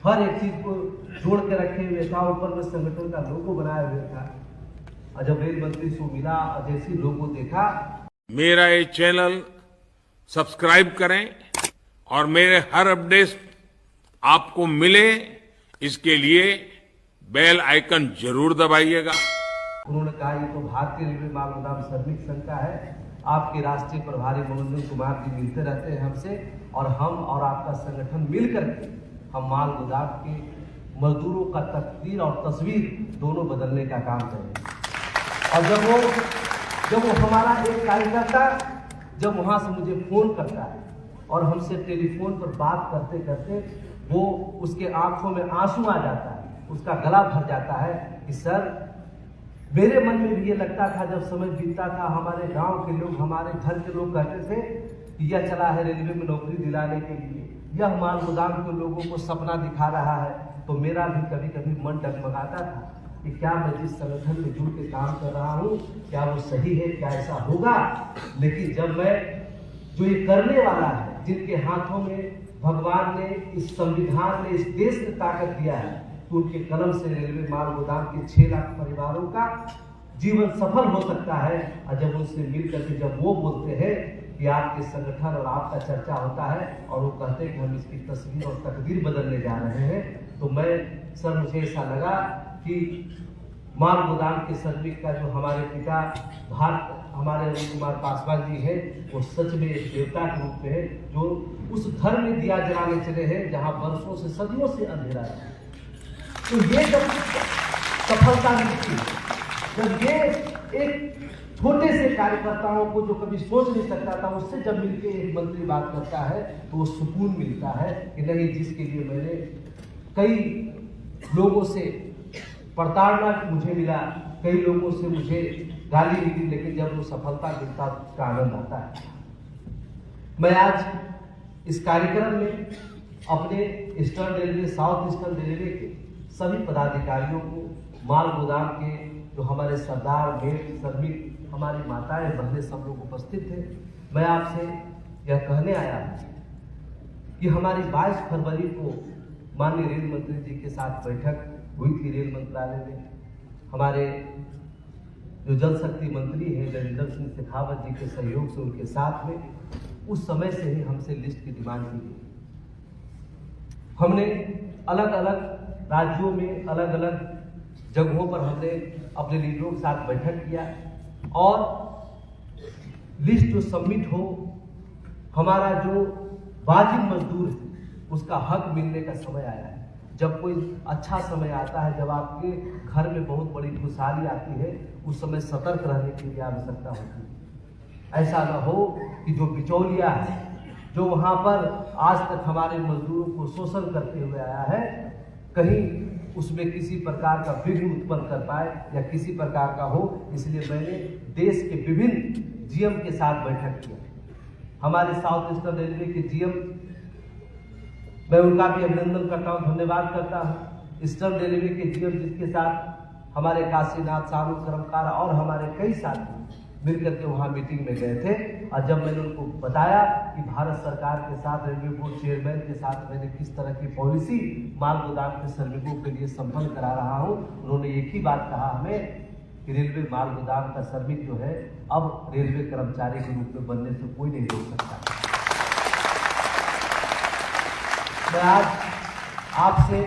हर एक चीज को जोड़ के रखे हुए था, ऊपर में संगठन का लोगो बनाया हुआ था। और जब रेल मंत्री से मिला और जैसे लोगो देखा, मेरा ये चैनल सब्सक्राइब करें और मेरे हर अपडेट आपको मिले, इसके लिए बेल आइकन जरूर दबाइएगा। उन्होंने कहा ये तो भारतीय रेलवे माल गोदाम श्रमिक संघ का है, आपके राष्ट्रीय प्रभारी मनोज कुमार जी मिलते रहते हैं हमसे, और हम और आपका संगठन मिलकर के हम माल गोदाम के मजदूरों का तकदीर और तस्वीर दोनों बदलने का काम करेंगे। और जब वो हमारा एक कार्यकर्ता जब वहां से मुझे फोन करता है और हमसे टेलीफोन पर बात करते करते वो उसके आंखों में आंसू आ जाता है, उसका गला भर जाता है कि सर, मेरे मन में भी ये लगता था जब समय बीतता था, हमारे गांव के लोग, हमारे घर के लोग कहते थे कि यह चला है रेलवे में नौकरी दिलाने के लिए, यह माल गोदाम के लोगों को सपना दिखा रहा है, तो मेरा भी कभी कभी मन डगमगाता था कि क्या मैं जिस संगठन में जुड़ के काम कर रहा हूँ क्या वो सही है, क्या ऐसा होगा। लेकिन जब मैं जो ये करने वाला है, जिनके हाथों में भगवान ने, इस संविधान ने, इस देश ने ताकत दिया है, तो उनके कलम से रेलवे माल गोदाम के 6 लाख परिवारों का जीवन सफल हो सकता है। और जब उनसे मिलकर के जब वो बोलते हैं कि आपके संगठन और आपका चर्चा होता है और वो कहते हैं कि हम इसकी तस्वीर और तकदीर बदलने जा रहे हैं, तो मुझे ऐसा लगा कि माल गोदाम के श्रमिक का जो हमारे पिता हमारे अरुण कुमार पासवान जी हैं, वो सच में एक देवता के रूप में है, जो उस घर में दिया जलाने चले हैं जहां वर्षों से, सदियों से अंधेरा है। तो ये जब सफलता मिलती, जब ये एक छोटे से कार्यकर्ताओं को जो कभी सोच नहीं सकता था, उससे जब मिलके एक मंत्री बात करता है तो वो सुकून मिलता है कि नहीं, जिसके लिए मैंने कई लोगों से प्रताड़ना मुझे मिला, कई लोगों से मुझे गाली मिली, लेकिन जब वो सफलता मिलता तो उसका आनंद आता है। मैं आज इस कार्यक्रम में अपने eastern railway, south eastern railway के सभी पदाधिकारियों को, माल गोदाम के जो हमारे सरदार, मेट, श्रमिक, हमारी माताएं, बहनें, सब लोग उपस्थित थे, मैं आपसे यह कहने आया कि हमारी 22 फरवरी को माननीय रेल मंत्री जी के साथ बैठक हुई थी रेल मंत्रालय में। हमारे जो जल शक्ति मंत्री हैं गजेंद्र सिंह शेखावत जी के सहयोग से, उनके साथ में उस समय से ही हमसे लिस्ट की डिमांड की गई। हमने अलग अलग राज्यों में, अलग अलग जगहों पर हमने अपने लीडरों के साथ बैठक किया और लिस्ट जो सबमिट हो, हमारा जो वाजिब मजदूर है उसका हक मिलने का समय आया है। जब कोई अच्छा समय आता है, जब आपके घर में बहुत बड़ी खुशहाली आती है, उस समय सतर्क रहने की भी आवश्यकता होती है। ऐसा न हो कि जो बिचौलिया है, जो वहां पर आज तक हमारे मजदूरों को शोषण करते हुए आया है, कहीं उसमें किसी प्रकार का विघ्न उत्पन्न कर पाए या किसी प्रकार का हो। इसलिए मैंने देश के विभिन्न जीएम के साथ बैठक किया। हमारे साउथ ईस्टर्न रेलवे के जीएम, मैं उनका भी अभिनंदन करता हूँ, धन्यवाद करता हूँ। ईस्टर्न रेलवे के जीएम, जिसके साथ हमारे काशीनाथ, सारू कर्मकार और हमारे कई साथी मिलकर के वहाँ मीटिंग में गए थे। और जब मैंने उनको बताया कि भारत सरकार के साथ, रेलवे बोर्ड चेयरमैन के साथ मैंने किस तरह की पॉलिसी माल गोदाम के श्रमिकों के लिए संपन्न करा रहा हूँ, उन्होंने एक ही बात कहा हमें कि रेलवे माल गोदाम का श्रमिक जो है अब रेलवे कर्मचारी के रूप में बनने से कोई नहीं रोक सकता। मैं आज आपसे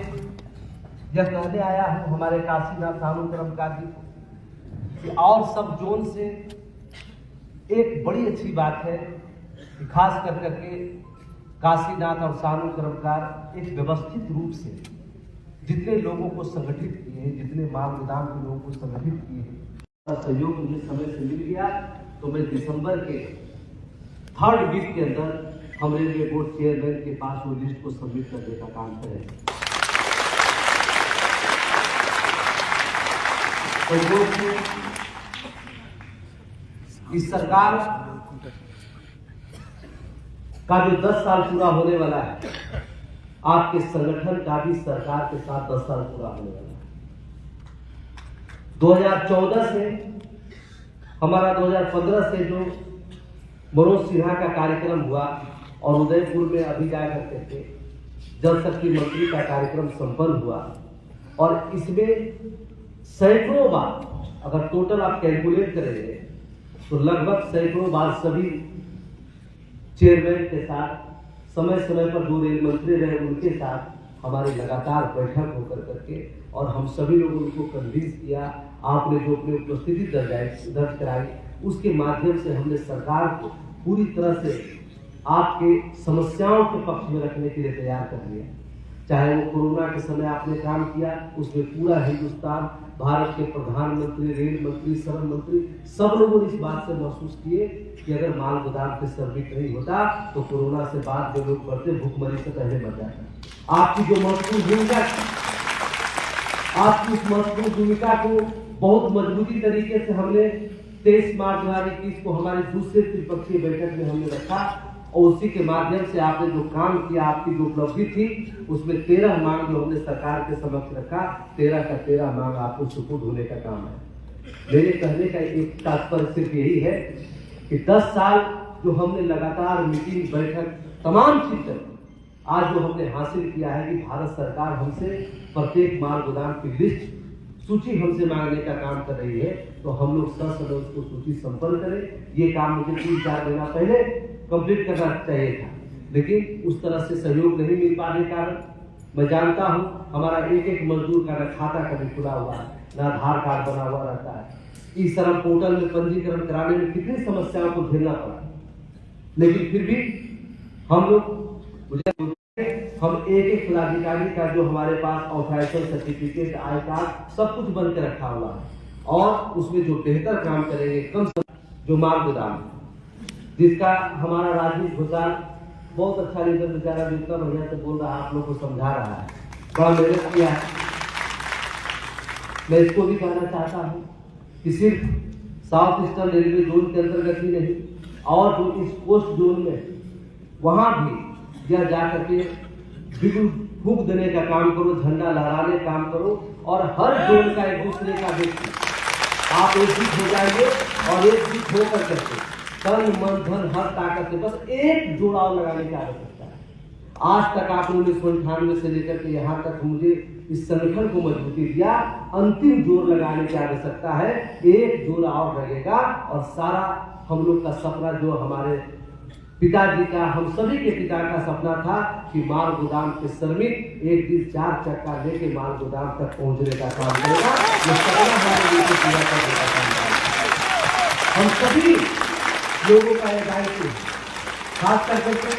यह कहने आया हूँ हमारे काशीनाथ, सारू कर्मकार जी को कि और सब जोन से एक बड़ी अच्छी बात है कि खास कर करके काशीनाथ और सारू कर्मकार एक व्यवस्थित रूप से जितने लोगों को संगठित किए हैं, जितने माल गोदाम के लोगों को संगठित किए हैं, सहयोग मुझे समय से मिल गया। तो मैं दिसंबर के 3rd वीक के अंदर हम रेलवे बोर्ड चेयरमैन के पास वो लिस्ट को सबमिट करने का काम करेंगे। तो इस सरकार का जो 10 साल पूरा होने वाला है, आपके संगठन का भी सरकार के साथ 10 साल पूरा होने वाला है। 2014 से हमारा 2015 से जो मनोज सिन्हा का कार्यक्रम हुआ और उदयपुर में अभी जा करके थे, जल शक्ति मंत्री का कार्यक्रम संपन्न हुआ और इसमें सैकड़ों बार, अगर टोटल आप कैलकुलेट करेंगे तो लगभग सैकड़ों बार सभी चेयरमैन के साथ, समय समय पर जो रेल मंत्री रहे उनके साथ हमारी लगातार बैठक होकर करके, और हम सभी लोगों उनको कन्विंस किया। आपने जो अपनी उपस्थिति दर्ज कराई उसके माध्यम से हमने सरकार को पूरी तरह से आपके समस्याओं के पक्ष में रखने के लिए तैयार कर लिया। चाहे वो कोरोना के समय आपने काम किया, उसमें पूरा हिंदुस्तान, भारत के प्रधानमंत्री, रेल मंत्री, श्रम मंत्री, सब लोगों ने इस बात से महसूस किए कि अगर माल गोदाम पे सर्विस नहीं होता तो कोरोना से बाद जो लोग मरते भूखमरी से पहले मर जाते। आपकी जो महत्वपूर्ण भूमिका, आपकी उस महत्वपूर्ण भूमिका को बहुत मजबूती तरीके से हमने 23 मार्च 2021 को हमारी दूसरे त्रिपक्षीय बैठक में हमने रखा और उसी के माध्यम से आपने जो काम किया, आपकी जो उपलब्धि थी, उसमें 13 मांग जो हमने सरकार के समक्ष रखा, 13 का 13 मांग आपको सुपुर्द होने का काम है। मेरे कहने का एक तात्पर्य सिर्फ यही है कि 10 साल जो हमने लगातार मीटिंग, बैठक, तमाम चीजें आज जो हमने हासिल किया है कि भारत सरकार हमसे प्रत्येक माल गोदाम की लिस्ट, सूची हमसे मांगने का काम कर रही है, तो हम लोग ससमय उसको सूची संपन्न करें। ये काम मुझे 3-4 महीना पहले कंप्लीट करना चाहिए था, लेकिन उस तरह से सहयोग नहीं मिल पाने के कारण मैं जानता हूं हमारा एक मजदूर का न खाता कभी खुला हुआ है, न आधार कार्ड बना हुआ रहता है। ई श्रम पोर्टल में पंजीकरण कराने में कितनी समस्याओं को झेलना पड़ा, लेकिन फिर भी हम लोग हम एक जिलाधिकारी का जो हमारे पास ऑथराइजेशन सर्टिफिकेट, आई कार्ड, सब कुछ बन के रखा हुआ है और उसमें जो बेहतर काम करेंगे कम जो माल गोदाम, जिसका हमारा राजीव घोषाल बहुत अच्छा लीडर बेचारा, जितना बढ़िया से बोल रहा है, आप लोग को समझा रहा है, बड़ा मेहनत किया है। मैं इसको भी कहना चाहता हूँ कि सिर्फ साउथ ईस्टर्न रेलवे जोन के अंतर्गत ही नहीं, और जो इस कोस्ट जोन में वहां भी यह जाकर के बिल्कुल फूक देने का काम करो, झंडा लहराने काम करो, और हर जोन का एक दूसरे का व्यक्ति आप एकजुट हो जाएंगे और एकजुट होकर करके तन मन धन हर ताकत से बस एक जोड़ाव लगाने की आवश्यकता है। आज तक आपने 1998 से लेकर के यहाँ तक मुझे इस संगठन को मजबूती दिया, अंतिम जोर लगाने की आवश्यकता है। एक जोड़ और लगेगा और सारा हम लोग का सपना, जो हमारे पिताजी का, हम सभी के पिता का सपना था कि माल गोदाम के श्रमिक एक दिन 4 चक्का लेके माल गोदाम तक पहुंचने का काम करेगा। ये सपना हमारे लिए पूरा करने का काम करेगा। हम सभी लोगों का यह दायित्व है। खास करके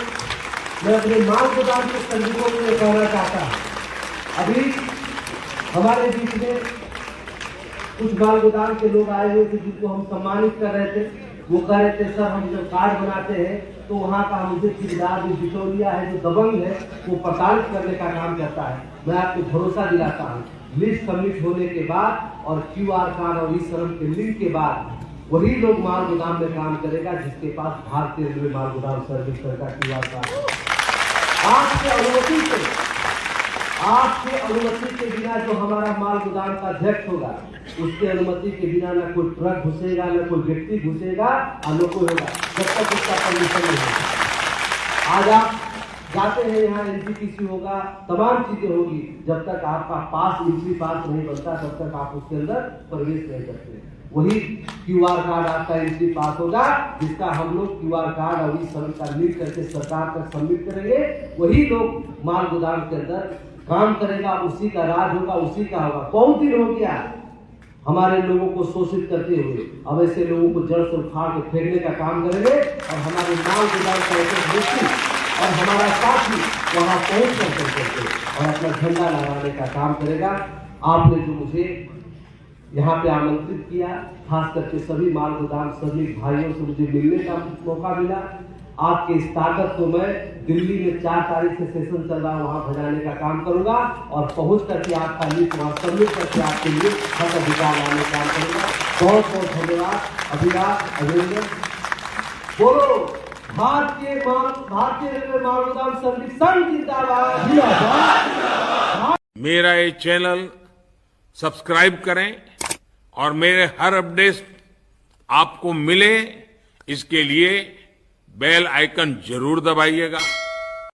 मैं अपने माल गोदाम के श्रमिकों को यह कहना चाहता हूँ, अभी हमारे बीच में कुछ माल गोदाम के लोग आए हुए थे जिनको हम सम्मानित कर रहे थे। वो कह रहे थे, सर हम जब कार्ड बनाते हैं तो वहाँ का मुझे ठेकेदार जो बिचौलिया है, जो दबंग है, वो प्रताड़ित करने का काम करता है। मैं आपको भरोसा दिलाता हूँ, लिस्ट सबमिट होने के बाद और QR कार्ड और ई-श्रम के लिंक के बाद वही लोग माल गोदाम में काम करेगा जिसके पास भारतीय रेलवे माल गोदाम सर्विस का QR कार्ड। आपके अनुमति के बिना जो हमारा माल गोदाम का अध्यक्ष होगा, उसके अनुमति के बिना न कोई ट्रक घुसेगा, न कोई व्यक्ति घुसेगा, न कोई होगा, जब तक उसका परमिशन नहीं होगा। आज आप जाते हैं यहाँ, NTPC होगा, तमाम चीजें होगी, जब तक आपका पास, एंट्री पास नहीं बनता तब तक आप उसके अंदर प्रवेश नहीं करते। वही QR कार्ड आपका एंट्री पास होगा, जिसका हम लोग QR कार्ड और ई-श्रम का लिंक करके सरकार तक सबमिट करेंगे। वही लोग माल गोदाम के अंदर काम करेगा, उसी का राज होगा, उसी का होगा। बहुत दिन हो गया हमारे लोगों को शोषित करते हुए, अब ऐसे लोगों को जड़ से उखाड़ के फेंकने का काम करेंगे और हमारे माल गोदाम का एक व्यक्ति और हमारा साथी वहां पहुंच करके और अपना झंडा लहराने का काम करेगा। आपने जो मुझे यहाँ पे आमंत्रित किया, खास करके सभी माल गोदाम श्रमिक भाइयों से मुझे मिलने का मौका मिला। आपके इस ताकत को मैं दिल्ली में 4 तारीख से सेशन चल रहा है, वहां भजाने का काम करूंगा और पहुंच करके आपका लिस्ट वहां सबमिट करके आपके लिए हक अधिकार लाने का काम करूंगा। बहुत बहुत धन्यवाद, अभिनंदन। बोलो भारतीय रेलवे माल गोदाम श्रमिक संघ जिंदाबाद। मेरा ये चैनल सब्सक्राइब करें और मेरे हर अपडेट आपको मिले, इसके लिए बेल आइकन जरूर दबाइएगा।